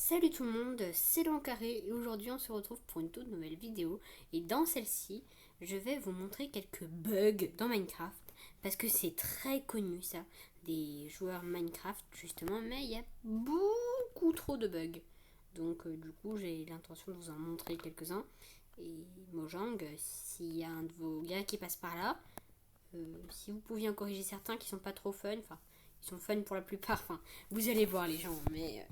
Salut tout le monde, c'est Laurent Carré et aujourd'hui on se retrouve pour une toute nouvelle vidéo et dans celle-ci je vais vous montrer quelques bugs dans Minecraft parce que c'est très connu ça des joueurs Minecraft justement, mais il y a beaucoup trop de bugs, donc du coup j'ai l'intention de vous en montrer quelques-uns. Et Mojang, s'il y a un de vos gars qui passe par là, si vous pouviez en corriger certains qui sont pas trop fun, enfin ils sont fun pour la plupart, enfin vous allez voir les gens, mais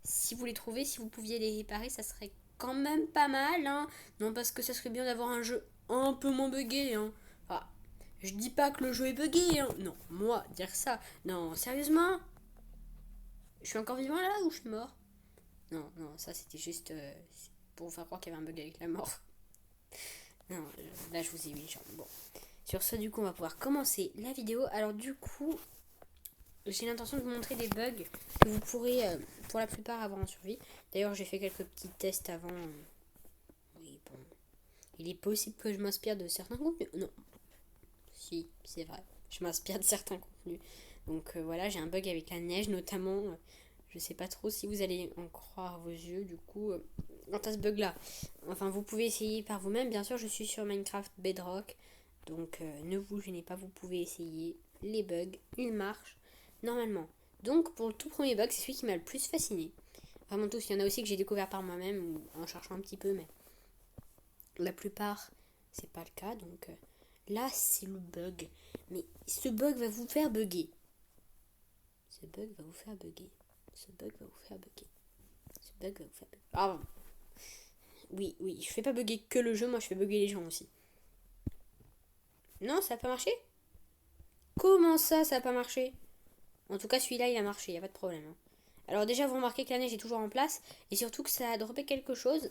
si vous les trouvez, si vous pouviez les réparer, ça serait quand même pas mal, hein. Non, parce que ça serait bien d'avoir un jeu un peu moins buggé, hein. Enfin, je dis pas que le jeu est buggé, hein. Non, moi, dire ça. Non, sérieusement. Je suis encore vivant là ou je suis mort? Non, non, ça c'était juste pour vous faire croire qu'il y avait un bug avec la mort. Non, là je vous ai mis genre. Bon. Sur ce, du coup, on va pouvoir commencer la vidéo. Alors, du coup, j'ai l'intention de vous montrer des bugs que vous pourrez pour la plupart avoir en survie. D'ailleurs, j'ai fait quelques petits tests avant. Oui, bon. Il est possible que je m'inspire de certains contenus. Non. Si, c'est vrai. Je m'inspire de certains contenus. Donc voilà, j'ai un bug avec la neige notamment. Je sais pas trop si vous allez en croire vos yeux. Du coup, quant à ce bug là. Enfin, vous pouvez essayer par vous-même. Bien sûr, je suis sur Minecraft Bedrock. Donc ne vous gênez pas, vous pouvez essayer. Les bugs, ils marchent normalement. Donc pour le tout premier bug, c'est celui qui m'a le plus fasciné. Vraiment tous, il y en a aussi que j'ai découvert par moi-même ou en cherchant un petit peu, mais la plupart, c'est pas le cas. Donc là, c'est le bug. Mais ce bug va vous faire bugger. Ce bug va vous faire bugger. Ce bug va vous faire bugger. Ce bug va vous faire bugger. Ah oui, oui, je fais pas bugger que le jeu, moi je fais bugger les gens aussi. Non, ça a pas marché? Comment ça a pas marché? En tout cas, celui-là, il a marché, il n'y a pas de problème, hein. Alors déjà, vous remarquez que la neige est toujours en place, et surtout que ça a droppé quelque chose.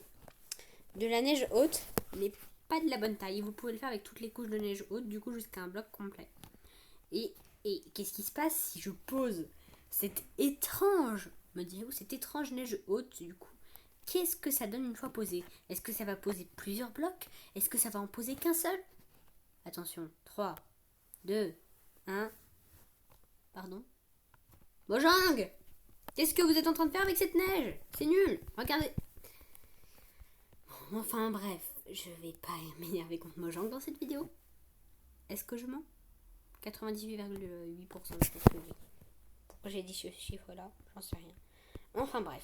De la neige haute, mais pas de la bonne taille. Vous pouvez le faire avec toutes les couches de neige haute, du coup jusqu'à un bloc complet. Et, et qu'est-ce qui se passe si je pose cette étrange, me direz-vous, cette étrange neige haute, du coup? Qu'est-ce que ça donne une fois posée? Est-ce que ça va poser plusieurs blocs? Est-ce que ça va en poser qu'un seul? Attention, 3, 2, 1... Pardon? Mojang! Qu'est-ce que vous êtes en train de faire avec cette neige? C'est nul! Regardez! Enfin bref, je vais pas m'énerver contre Mojang dans cette vidéo. Est-ce que je mens? 98,8%, je pense que oui. Pourquoi j'ai dit ce chiffre-là? J'en sais rien. Enfin bref.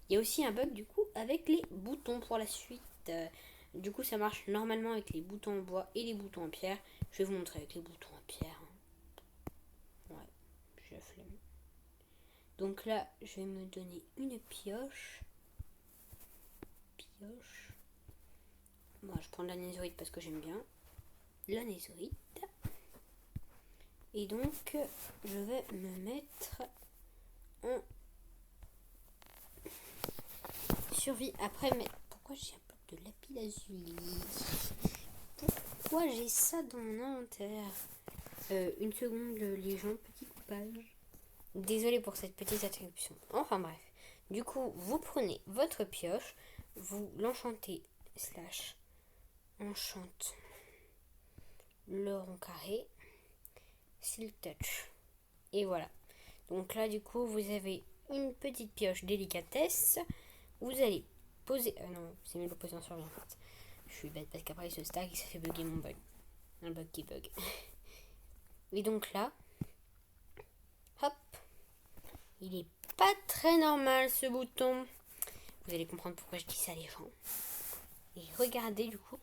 Il y a aussi un bug du coup avec les boutons pour la suite. Du coup ça marche normalement avec les boutons en bois et les boutons en pierre. Je vais vous montrer avec les boutons en pierre. Ouais, j'ai la flemme. Donc là, je vais me donner une pioche. Moi, je prends de la nésorite parce que j'aime bien la nésorite. Et donc, je vais me mettre en survie. Après, mais pourquoi j'ai un peu de lapis lazuli? Pourquoi j'ai ça dans mon inventaire? Une seconde, les gens, petit coupage. Désolée pour cette petite interruption. Enfin bref. Du coup, vous prenez votre pioche, vous l'enchantez slash enchante le rond carré, silk touch. Et voilà. Donc là, du coup, vous avez une petite pioche délicatesse. Vous allez poser... non, c'est mieux de le poser en survie en fait. Je suis bête parce qu'après il se stack et ça fait bugger mon bug. Un bug qui bug. Et donc là, hop, il est pas très normal ce bouton. Vous allez comprendre pourquoi je dis ça les gens. Et regardez du coup,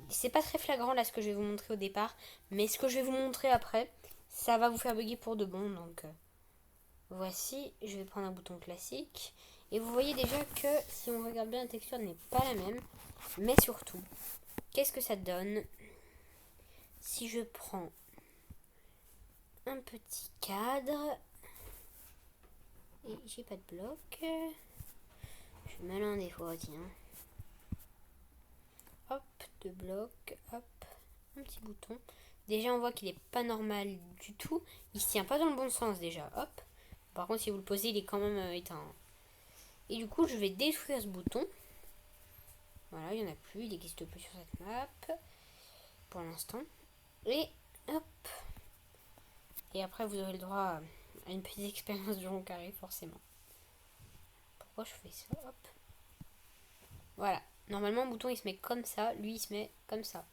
c'est pas très flagrant là ce que je vais vous montrer au départ, mais ce que je vais vous montrer après, ça va vous faire bugger pour de bon. Donc voici, je vais prendre un bouton classique. Et vous voyez déjà que si on regarde bien, la texture n'est pas la même. Mais surtout, qu'est-ce que ça donne si je prends un petit cadre et j'ai pas de bloc. Je suis malin des fois, tiens. Hop, deux blocs, hop, un petit bouton. Déjà, on voit qu'il est pas normal du tout. Il se tient pas dans le bon sens déjà, hop. Par contre, si vous le posez, il est quand même éteint. Et du coup, je vais détruire ce bouton. Voilà, il n'y en a plus, il n'existe plus sur cette map pour l'instant. Et hop. Et après, vous aurez le droit à une petite expérience du rond carré, forcément. pourquoi je fais ça. Hop. Voilà. Normalement, le bouton il se met comme ça. Lui il se met comme ça.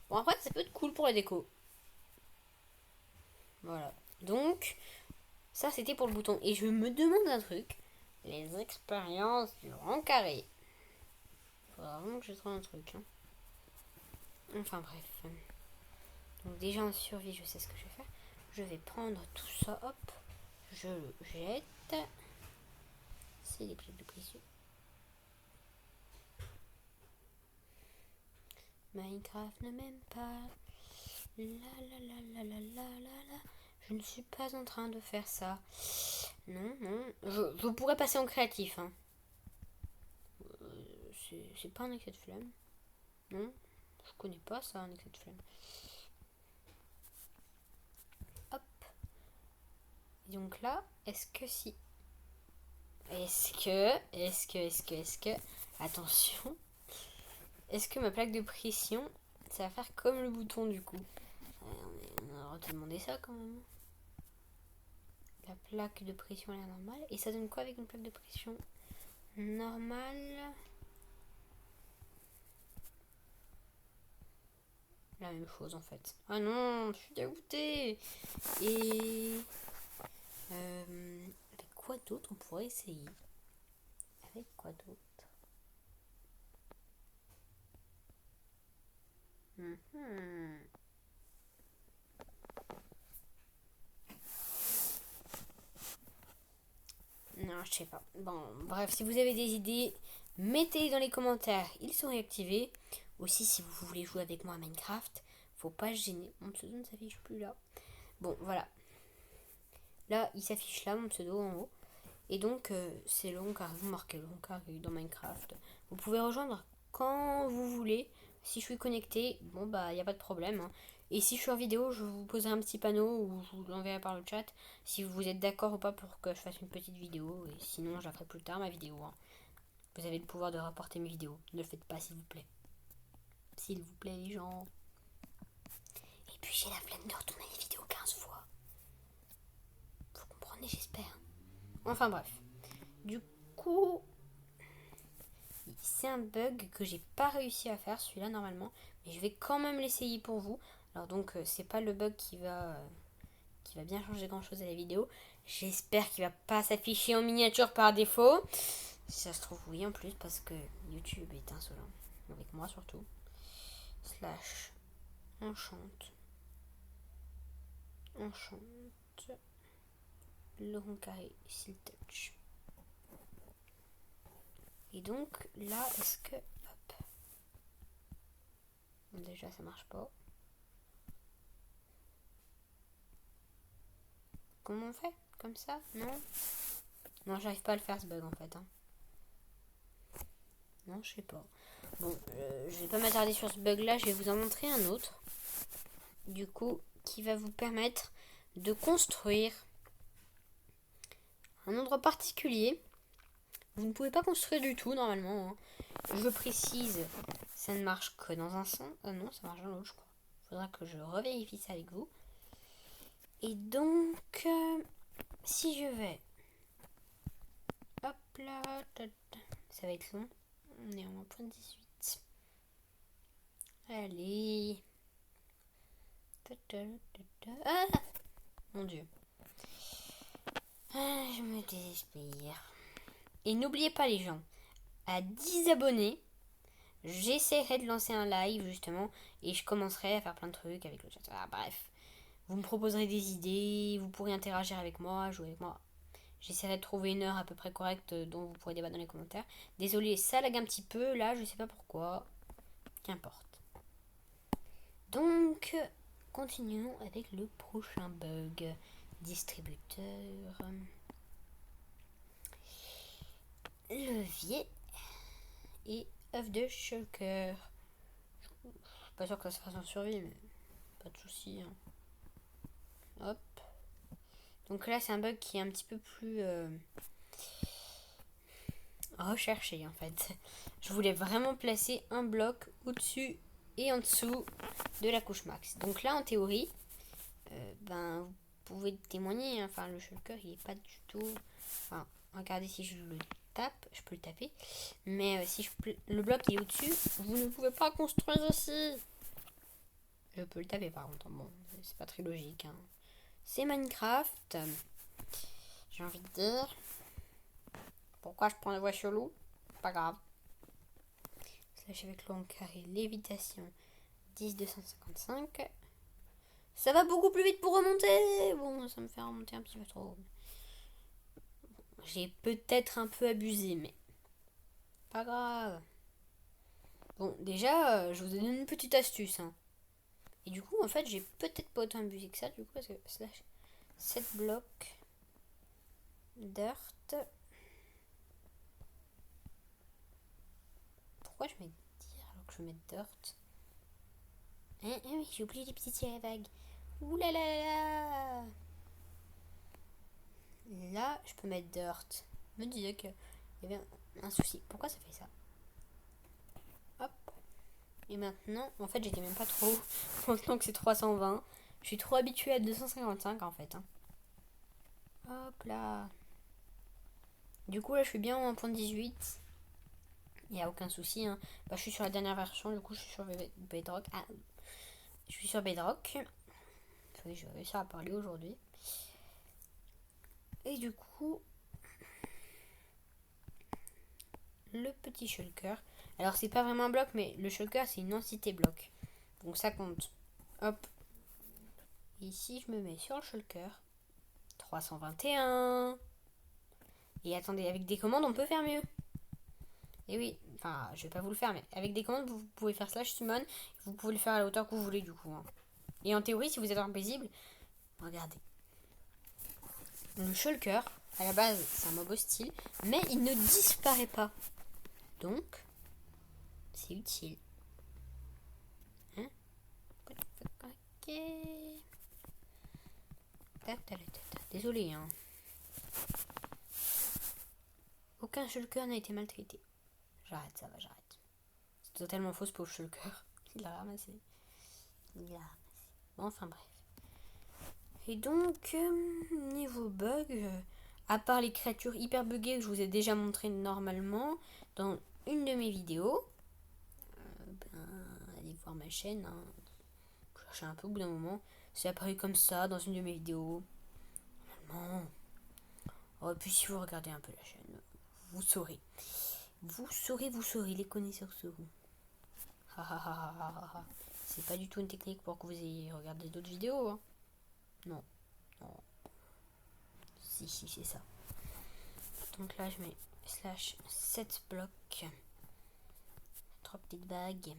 Bon, après, ça peut être cool pour la déco. Voilà. Donc, ça c'était pour le bouton. Et je me demande un truc. Les expériences du rond carré. Faudra vraiment que je trouve un truc. Hein. Enfin bref. Donc déjà en survie, je sais ce que je vais faire. Je vais prendre tout ça, hop. Je le jette. C'est les plus précieux. Minecraft ne m'aime pas. La la la la la la la. Je ne suis pas en train de faire ça. Non, non. Je pourrais passer en créatif. Hein. C'est pas un excès de flemme. Non, je connais pas ça, un excès de flemme. Hop. Et donc là, est-ce que si... Est-ce que... Attention. Est-ce que ma plaque de pression, ça va faire comme le bouton du coup? On va te demander ça quand même. La plaque de pression elle est normale. Et ça donne quoi avec une plaque de pression normale? La même chose en fait. Ah non, je suis dégoûtée. Et avec quoi d'autre on pourrait essayer? Avec quoi d'autre? Non, je sais pas. Bon, bref, si vous avez des idées, mettez-les dans les commentaires. Ils sont réactivés. Aussi, si vous voulez jouer avec moi à Minecraft, faut pas se gêner. Mon pseudo ne s'affiche plus là. Bon, voilà. Là, il s'affiche là, mon pseudo en haut. Et donc, c'est le rond carré. Vous marquez le rond carré dans Minecraft. Vous pouvez rejoindre quand vous voulez. Si je suis connecté, bon, bah, il n'y a pas de problème. Hein. Et si je suis en vidéo, je vous poserai un petit panneau ou je vous l'enverrai par le chat si vous êtes d'accord ou pas pour que je fasse une petite vidéo. Et sinon, je la ferai plus tard, ma vidéo. Hein. Vous avez le pouvoir de rapporter mes vidéos. Ne le faites pas, s'il vous plaît. S'il vous plaît, les gens. Et puis, j'ai la flemme de retourner les vidéos 15 fois. Vous comprenez, j'espère. Enfin, bref. Du coup, c'est un bug que j'ai pas réussi à faire, celui-là, normalement. Mais je vais quand même l'essayer pour vous. Alors donc, c'est pas le bug qui va bien changer grand-chose à la vidéo. J'espère qu'il va pas s'afficher en miniature par défaut. Si ça se trouve, oui, en plus, parce que YouTube est insolent. Avec moi, surtout. Slash enchante. Le rond carré, s'il touch. Et donc, là, est-ce que... Hop. Déjà, ça marche pas. Comment on fait? Comme ça? Non? Non, j'arrive pas à le faire, ce bug, en fait. Hein. Non, je sais pas. Bon, je vais pas m'attarder sur ce bug-là. Je vais vous en montrer un autre. Du coup, qui va vous permettre de construire un endroit particulier. Vous ne pouvez pas construire du tout, normalement. Hein. Je précise, ça ne marche que dans un sens. Non, ça marche dans l'autre, je crois. Faudra que je revérifie ça avec vous. Et donc, si je vais... Hop là, ça va être long. On est en point 18. Allez. Ah, mon Dieu. Ah, je me désespère. Et n'oubliez pas les gens, à 10 abonnés, j'essaierai de lancer un live justement et je commencerai à faire plein de trucs avec le chat. Ah, bref, vous me proposerez des idées, vous pourrez interagir avec moi, jouer avec moi. J'essaierai de trouver une heure à peu près correcte dont vous pourrez débattre dans les commentaires. Désolé, ça lag un petit peu là, je sais pas pourquoi. Qu'importe. Donc, continuons avec le prochain bug. Distributeur. Levier. Et œuf de shulker. Je suis pas sûr que ça se fasse en survie, mais pas de soucis. Hein. Hop. Donc là, c'est un bug qui est un petit peu plus recherché en fait. Je voulais vraiment placer un bloc au-dessus et en dessous de la couche max. Donc là, en théorie, vous pouvez témoigner. Hein. Enfin, le shulker, il est pas du tout... Enfin, regardez si je le tape, je peux le taper. Mais si le bloc est au-dessus, vous ne pouvez pas construire ici. Je peux le taper par contre. Bon, c'est pas très logique. Hein. C'est Minecraft. J'ai envie de dire. Pourquoi je prends la voie chelou? Pas grave. Slash avec l'eau en carré, lévitation 10 255. Ça va beaucoup plus vite pour remonter. Bon, ça me fait remonter un petit peu trop. J'ai peut-être un peu abusé, mais pas grave. Bon, déjà, je vous ai donné une petite astuce. Hein. Et du coup, en fait, j'ai peut-être pas autant abusé que ça, du coup, parce que slash 7 blocs dirt. Pourquoi je mets dire alors que je mets dirt? Oui, j'ai oublié les petits tirets vagues. Ouh là là là. Là, je peux mettre dirt. Je me disais qu'il y avait un souci. Pourquoi ça fait ça? Hop. Et maintenant, en fait, j'étais même pas trop. Maintenant que c'est 320, je suis trop habituée à 255 en fait. Hein. Hop là. Du coup, là, je suis bien en 1.18. Il n'y a aucun souci. Hein. Bah, je suis sur la dernière version. Du coup, je suis sur Bedrock. Ah, je suis sur Bedrock. Oui, je vais réussir à parler aujourd'hui. Et du coup, le petit shulker. Alors, c'est pas vraiment un bloc, mais le shulker, c'est une entité bloc. Donc, ça compte. Hop. Ici, je me mets sur le shulker. 321. Et attendez, avec des commandes, on peut faire mieux. Et oui, enfin, je vais pas vous le faire, mais avec des commandes, vous pouvez faire slash summon. Vous pouvez le faire à la hauteur que vous voulez, du coup. Hein. Et en théorie, si vous êtes impaisible, regardez. Le shulker, à la base, c'est un mob hostile, mais il ne disparaît pas. Donc, c'est utile. Hein? Ok. Désolé, hein. Aucun shulker n'a été maltraité. J'arrête, ça va, j'arrête. C'est totalement faux, ce pauvre shulker. Il l'a ramassé. Bon, enfin bref. Et donc, niveau bug, à part les créatures hyper buggées que je vous ai déjà montré normalement dans une de mes vidéos, allez voir ma chaîne, hein. Je cherchais un peu au bout d'un moment, c'est apparu comme ça dans une de mes vidéos. Normalement. Oh, et puis si vous regardez un peu la chaîne, vous saurez. Vous saurez, les connaisseurs sauront. C'est pas du tout une technique pour que vous ayez regardé d'autres vidéos. Hein. Non. Si, c'est ça. Donc là, je mets slash 7 blocs. 3 petites bagues.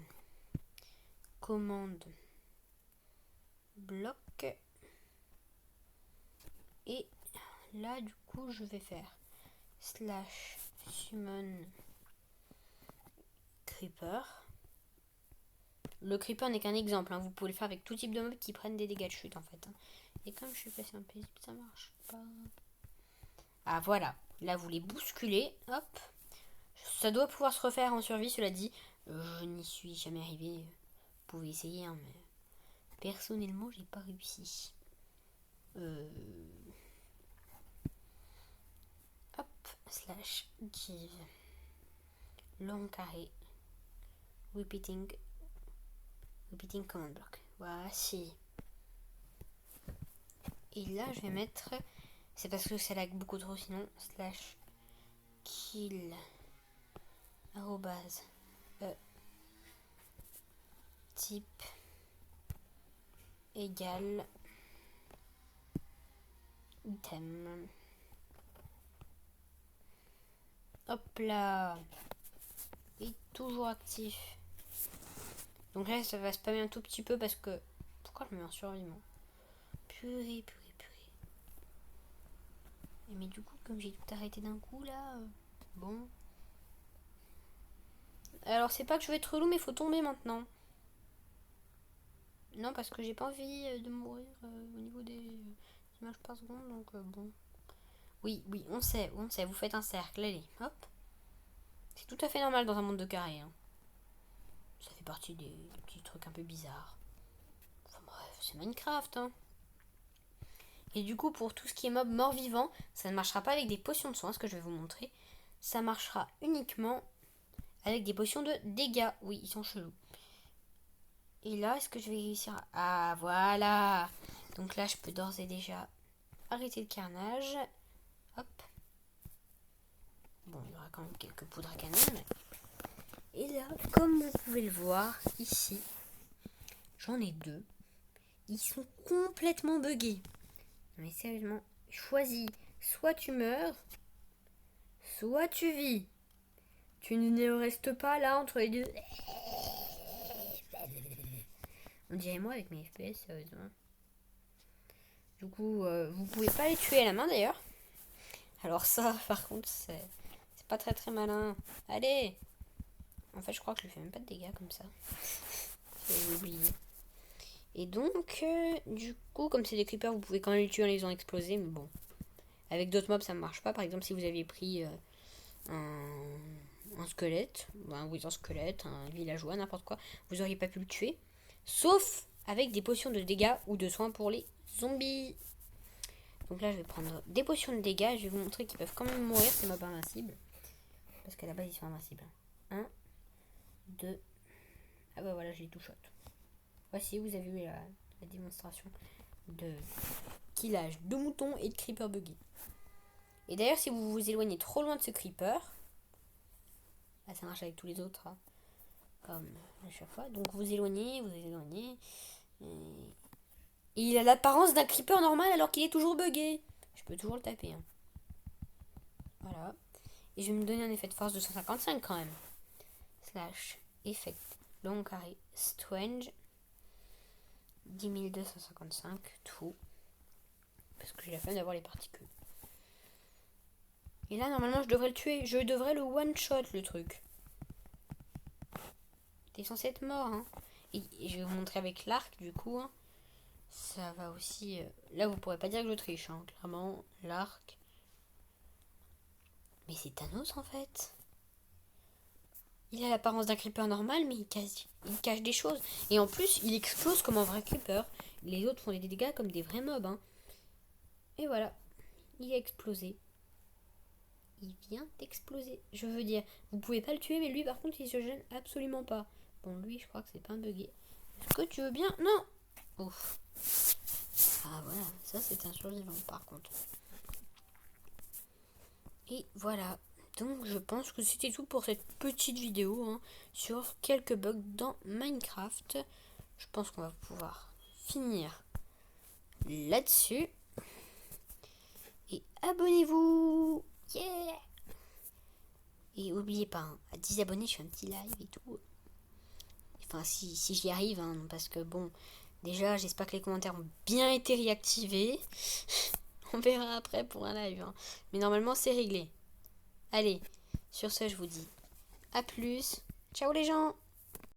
Commande bloc. Et là, du coup, je vais faire slash summon creeper. Le creeper n'est qu'un exemple. Hein. Vous pouvez le faire avec tout type de mobs qui prennent des dégâts de chute, en fait. Hein. Et comme je suis passé impaisible, ça marche pas. Ah, voilà. Là, vous les bousculez. Hop. Ça doit pouvoir se refaire en survie, cela dit. Je n'y suis jamais arrivé. Vous pouvez essayer, hein, mais personnellement, j'ai pas réussi. Hop. Slash give. Long carré. Repeating command block. Voici. Et là, je vais mettre. C'est parce que ça lag beaucoup trop, sinon. Slash kill. Arrobase. Type. Égal. Item. Hop là. Et toujours actif. Donc là, ça va spammer un tout petit peu parce que. Pourquoi je me mets en survie, moi? Purée. Mais du coup, comme j'ai tout arrêté d'un coup là. Bon. Alors, c'est pas que je vais être relou, mais faut tomber maintenant. Non, parce que j'ai pas envie de mourir au niveau des images par seconde, donc bon. Oui, on sait, vous faites un cercle, allez, hop. C'est tout à fait normal dans un monde de carré. Hein. Ça fait partie des petits trucs un peu bizarres. Enfin bref, c'est Minecraft. Hein. Et du coup, pour tout ce qui est mob mort-vivant, ça ne marchera pas avec des potions de soin, ce que je vais vous montrer. ça marchera uniquement avec des potions de dégâts. Oui, ils sont chelous. Et là, est-ce que je vais réussir à... Ah, voilà. Donc là, je peux d'ores et déjà arrêter le carnage. Hop. Bon, il y aura quand même quelques poudres à canon. Et là, comme vous pouvez le voir, ici, j'en ai 2. Ils sont complètement buggés. Mais sérieusement, choisis. Soit tu meurs, soit tu vis. Tu ne restes pas là entre les deux. On dirait moi avec mes FPS, sérieusement. Du coup, vous pouvez pas les tuer à la main d'ailleurs. Alors ça, par contre, c'est pas très très malin. Allez. En fait, je crois que je lui fais même pas de dégâts comme ça. J'avais oublié. Et donc, du coup, comme c'est des creepers, vous pouvez quand même les tuer en les faisant exploser. Mais bon, avec d'autres mobs, ça ne marche pas. Par exemple, si vous aviez pris un squelette, un squelette, un villageois, n'importe quoi, vous n'auriez pas pu le tuer. Sauf avec des potions de dégâts ou de soins pour les zombies. Donc là, je vais prendre des potions de dégâts. Je vais vous montrer qu'ils peuvent quand même mourir, ces mobs invincibles. Parce qu'à la base, ils sont invincibles. 1, 2. Ah bah voilà, j'ai tout shot. Voici, vous avez vu la démonstration de killage de moutons et de creeper buggy. Et d'ailleurs, si vous vous éloignez trop loin de ce creeper, là ça marche avec tous les autres, hein, comme à chaque fois. Donc vous éloignez. Et il a l'apparence d'un creeper normal alors qu'il est toujours buggé. Je peux toujours le taper. Hein. Voilà. Et je vais me donner un effet de force de 155 quand même. Slash effect long carré strange 10255 tout. Parce que j'ai la flemme d'avoir les particules. Et là normalement je devrais le tuer. Je devrais le one shot le truc. T'es censé être mort hein. Et je vais vous montrer avec l'arc du coup. Hein. Ça va aussi. Là vous pourrez pas dire que je triche. Hein. Clairement l'arc. Mais c'est Thanos en fait. Il a l'apparence d'un creeper normal, mais il cache des choses. Et en plus, il explose comme un vrai creeper. Les autres font des dégâts comme des vrais mobs. Hein. Et voilà, il a explosé. Il vient d'exploser. Je veux dire, vous pouvez pas le tuer, mais lui par contre, il se gêne absolument pas. Bon, lui, je crois que c'est pas un bugué. Est-ce que tu veux bien? Non. Ouf. Ah voilà, ça c'est un survivant par contre. Et voilà. Donc je pense que c'était tout pour cette petite vidéo hein, sur quelques bugs dans Minecraft. Je pense qu'on va pouvoir finir là-dessus. Et abonnez-vous. Yeah. Et n'oubliez pas, hein, à 10 abonnés, je fais un petit live et tout. Enfin, si j'y arrive, hein, parce que bon, déjà, j'espère que les commentaires ont bien été réactivés. On verra après pour un live. Hein. Mais normalement, c'est réglé. Allez, sur ce, je vous dis à plus. Ciao les gens!